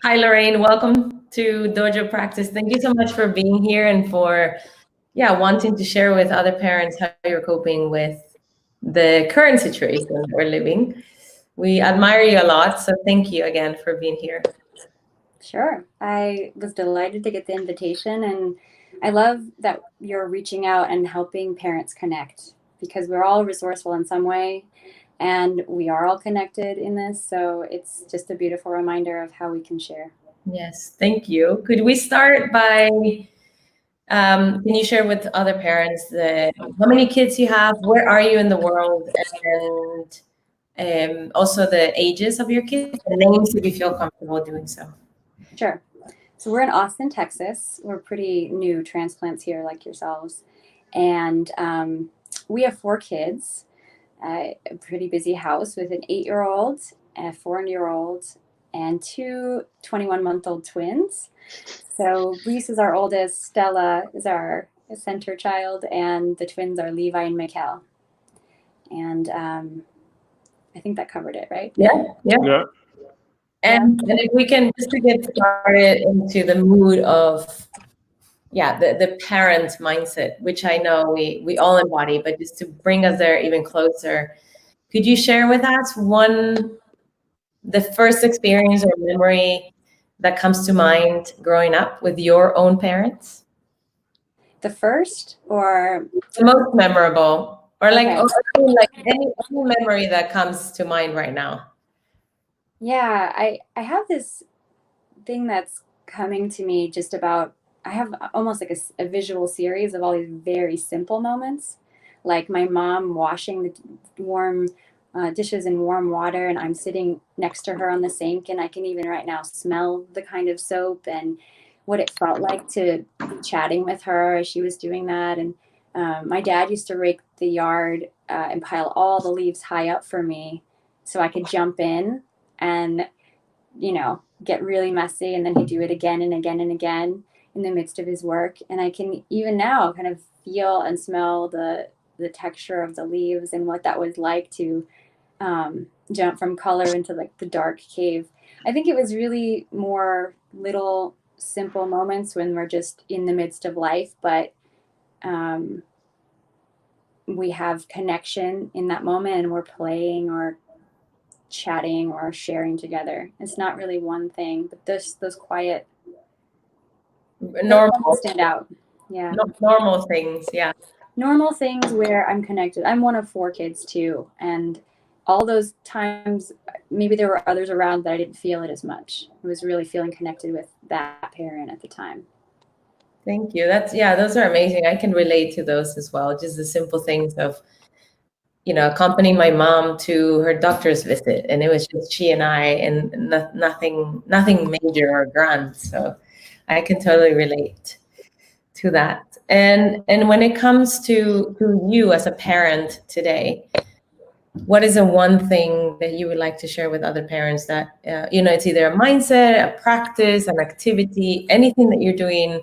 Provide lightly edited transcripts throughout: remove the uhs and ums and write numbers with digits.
Hi, Loraine. Welcome to Dojo Practice. Thank you so much for being here and for, wanting to share with other parents how you're coping with the current situation that we're living. We admire you a lot, so thank you again for being here. Sure. I was delighted to get the invitation, and I love that you're reaching out and helping parents connect because we're all resourceful in some way and we are all connected in this. So it's just a beautiful reminder of how we can share. Yes, thank you. Could we start by, can you share with other parents how many kids you have, where are you in the world, and also the ages of your kids, the names if you feel comfortable doing so. Sure. So we're in Austin, Texas. We're pretty new transplants here, like yourselves. And we have 4 kids, a pretty busy house with an 8-year-old, a 4-year-old, and two 21-month-old twins. So Reese is our oldest, Stella is our center child, and the twins are Levi and Mikkel. And I think that covered it, right? Yeah, yeah. Yeah. Yeah. And if we can just to get started into the mood of the parent mindset, which I know we all embody, but just to bring us there even closer, could you share with us the first experience or memory that comes to mind growing up with your own parents? The first, or The most memorable, or okay. like any memory that comes to mind right now. Yeah, I have this thing that's coming to me just about. I have almost like a visual series of all these very simple moments, like my mom washing the warm dishes in warm water, and I'm sitting next to her on the sink, and I can even right now smell the kind of soap and what it felt like to be chatting with her as she was doing that. And my dad used to rake the yard and pile all the leaves high up for me so I could jump in and get really messy, and then he'd do it again and again and again in the midst of his work. And I can even now kind of feel and smell the texture of the leaves and what that was like to jump from color into like the dark cave. I think it was really more little simple moments when we're just in the midst of life, but um, we have connection in that moment and we're playing or chatting or sharing together. It's not really one thing, but those quiet those Normal, stand out. Yeah. normal things. Yeah. Normal things where I'm connected. I'm one of 4 kids too, and all those times maybe there were others around that I didn't feel it as much. I was really feeling connected with that parent at the time. Thank you. Those are amazing. I can relate to those as well. Just the simple things of, accompanying my mom to her doctor's visit, and it was just she and I, and nothing major or grand. So I can totally relate to that. And when it comes to you as a parent today, what is the one thing that you would like to share with other parents that it's either a mindset, a practice, an activity, anything that you're doing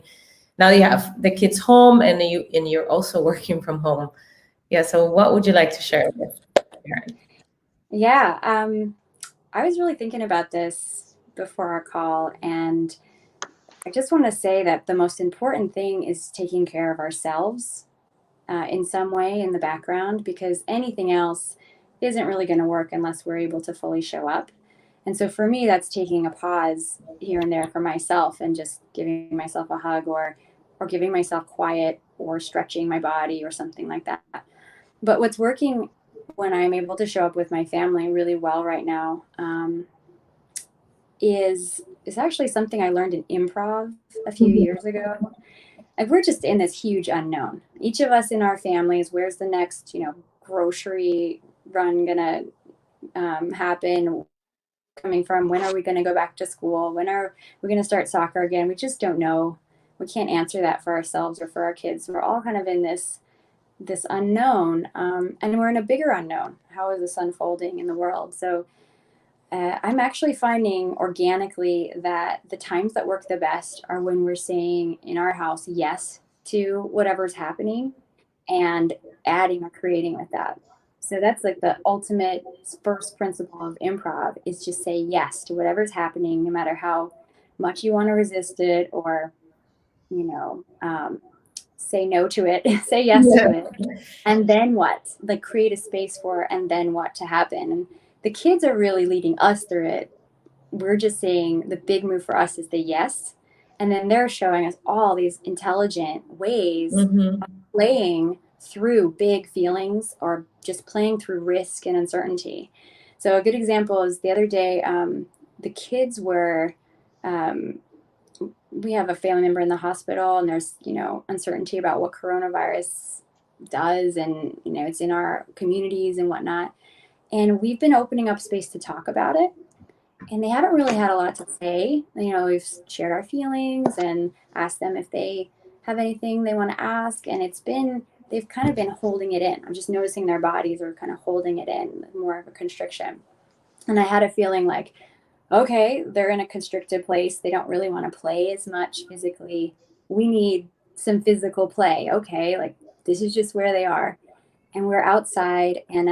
now that you have the kids home and you're also working from home? Yeah, so what would you like to share with parents? Yeah, I was really thinking about this before our call, and I just want to say that the most important thing is taking care of ourselves in some way in the background, because anything else isn't really going to work unless we're able to fully show up. And so for me, that's taking a pause here and there for myself and just giving myself a hug, or giving myself quiet, or stretching my body or something like that. But what's working when I'm able to show up with my family really well right now is actually something I learned in improv a few years ago. And we're just in this huge unknown. Each of us in our families, where's the next, grocery run gonna happen? Coming from? When are we gonna go back to school? When are we gonna start soccer again? We just don't know. We can't answer that for ourselves or for our kids. We're all kind of in this unknown, and we're in a bigger unknown. How is this unfolding in the world? So I'm actually finding organically that the times that work the best are when we're saying in our house yes to whatever's happening and adding or creating with that. So that's like the ultimate first principle of improv, is just say yes to whatever's happening, no matter how much you want to resist it, or, you know, say no to it, say yes Yeah. to it. And then what? Like create a space for, and then what to happen. And the kids are really leading us through it. We're just saying the big move for us is the yes. And then they're showing us all these intelligent ways Mm-hmm. of playing through big feelings, or just playing through risk and uncertainty. So a good example is the other day, the kids were, um, we have a family member in the hospital, and there's, uncertainty about what coronavirus does, and, it's in our communities and whatnot. And we've been opening up space to talk about it. And they haven't really had a lot to say. We've shared our feelings and asked them if they have anything they want to ask. And they've kind of been holding it in. I'm just noticing their bodies are kind of holding it in, more of a constriction. And I had a feeling like, okay, they're in a constricted place. They don't really want to play as much physically. We need some physical play. Okay, like this is just where they are. And we're outside, and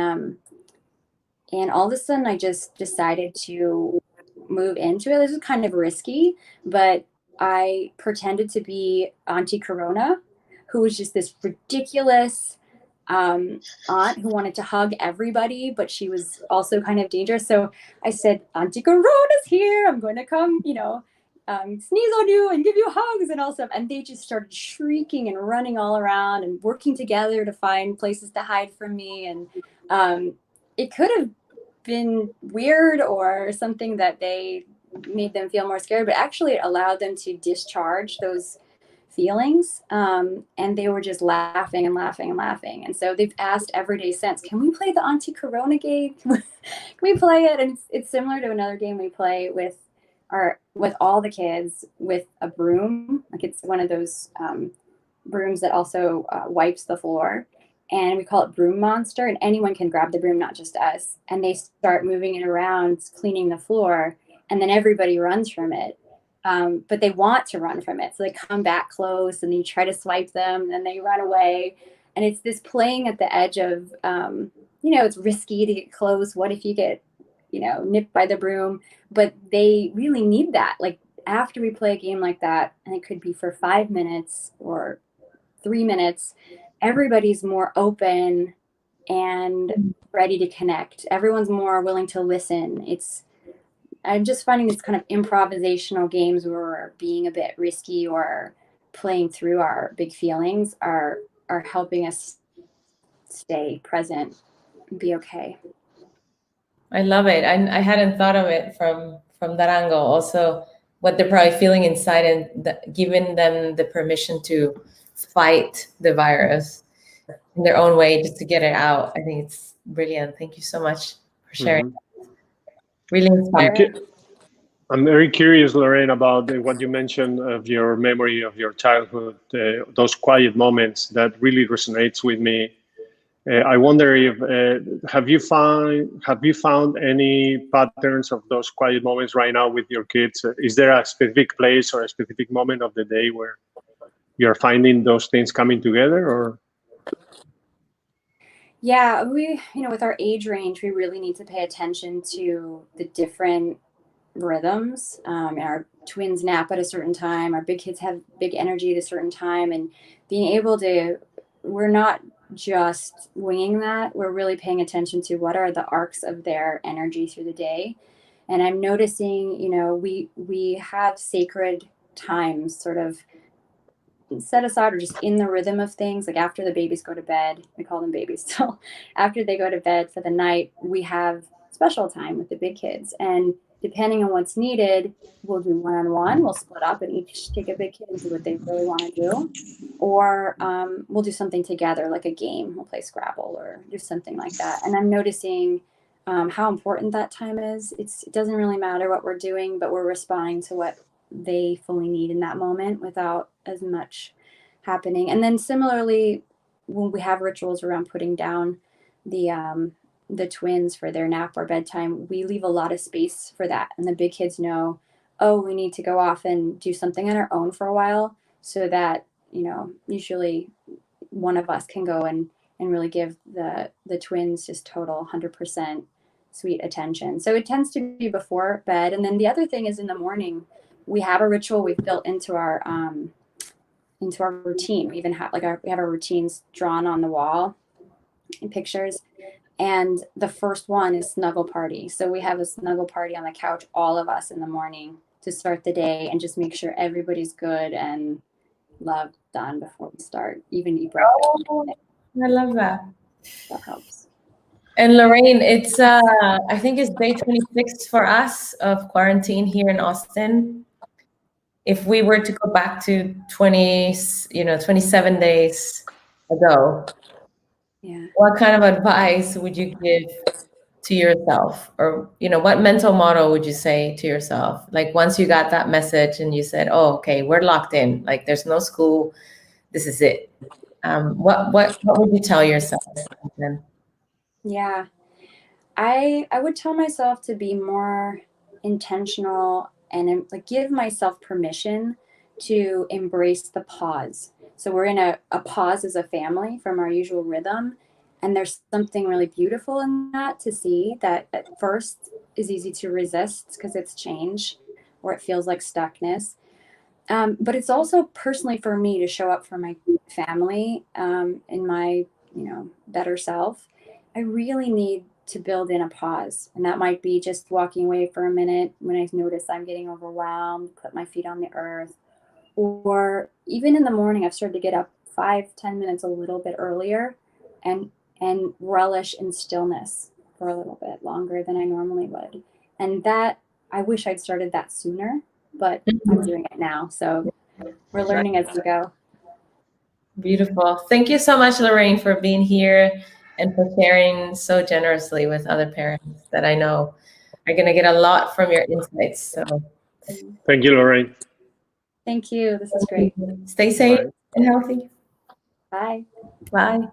all of a sudden I just decided to move into it. This was kind of risky, but I pretended to be Auntie Corona, who was just this ridiculous aunt who wanted to hug everybody, but she was also kind of dangerous. So I said, Auntie Corona's here. I'm going to come, sneeze on you and give you hugs and all stuff. And they just started shrieking and running all around and working together to find places to hide from me. And it could have been weird or something that they made them feel more scared, but actually it allowed them to discharge those feelings. And they were just laughing and laughing and laughing. And so they've asked every day since, can we play the Auntie Corona game? Can we play it? And it's similar to another game we play with all the kids with a broom. Like it's one of those brooms that also wipes the floor. And we call it Broom Monster, and anyone can grab the broom, not just us. And they start moving it around, cleaning the floor, and then everybody runs from it. But they want to run from it. So they come back close, and you try to swipe them, and then they run away. And it's this playing at the edge of, it's risky to get close. What if you get, nipped by the broom? But they really need that. Like after we play a game like that, and it could be for 5 minutes or 3 minutes, everybody's more open and ready to connect. Everyone's more willing to listen. I'm just finding these kind of improvisational games where we're being a bit risky or playing through our big feelings are helping us stay present and be okay. I love it. I hadn't thought of it from that angle. Also, what they're probably feeling inside, and giving them the permission to fight the virus in their own way, just to get it out. I think it's brilliant. Thank you so much for sharing. Mm-hmm. Really inspiring. I'm very curious, Loraine, about what you mentioned of your memory of your childhood, those quiet moments that really resonates with me. I wonder if have you found any patterns of those quiet moments right now with your kids? Is there a specific place or a specific moment of the day where you're finding those things coming together, or? Yeah, with our age range, we really need to pay attention to the different rhythms. Our twins nap at a certain time. Our big kids have big energy at a certain time, and we're not just winging that. We're really paying attention to what are the arcs of their energy through the day. And I'm noticing, we have sacred times sort of set aside, or just in the rhythm of things. Like after the babies go to bed, we call them babies still. After they go to bed for the night, we have special time with the big kids. And depending on what's needed, we'll do one-on-one. We'll split up and each take a big kid and do what they really want to do. Or we'll do something together, like a game. We'll play Scrabble or do something like that. And I'm noticing how important that time is. It doesn't really matter what we're doing, but we're responding to what they fully need in that moment without as much happening. And then similarly, when we have rituals around putting down the twins for their nap or bedtime, we leave a lot of space for that. And the big kids know, oh, we need to go off and do something on our own for a while, so that, usually one of us can go and really give the twins just total 100% sweet attention. So it tends to be before bed. And then the other thing is in the morning, we have a ritual we've built into our routine. We even have we have our routines drawn on the wall in pictures. And the first one is snuggle party. So we have a snuggle party on the couch, all of us in the morning to start the day and just make sure everybody's good and love done before we start, even eat breakfast. Oh, I love that. That helps. And Loraine, it's I think it's day 26 for us of quarantine here in Austin. If we were to go back to 27 days ago, Yeah. what kind of advice would you give to yourself? Or, what mental model would you say to yourself? Like once you got that message and you said, oh, okay, we're locked in, like there's no school, this is it. What would you tell yourself then? Yeah. I would tell myself to be more intentional and like give myself permission to embrace the pause. So we're in a pause as a family from our usual rhythm. And there's something really beautiful in that to see that at first is easy to resist because it's change or it feels like stuckness. But it's also personally for me to show up for my family in my, better self. I really need to build in a pause. And that might be just walking away for a minute when I notice I'm getting overwhelmed, put my feet on the earth. Or even in the morning, I've started to get up 5-10 minutes a little bit earlier and relish in stillness for a little bit longer than I normally would. And that, I wish I'd started that sooner, but I'm doing it now. So we're learning as we go. Beautiful. Thank you so much, Loraine, for being here and for sharing so generously with other parents that I know are going to get a lot from your insights. So Thank you, Loraine. Thank you. This is great. Stay safe Bye. and healthy. Bye. Bye.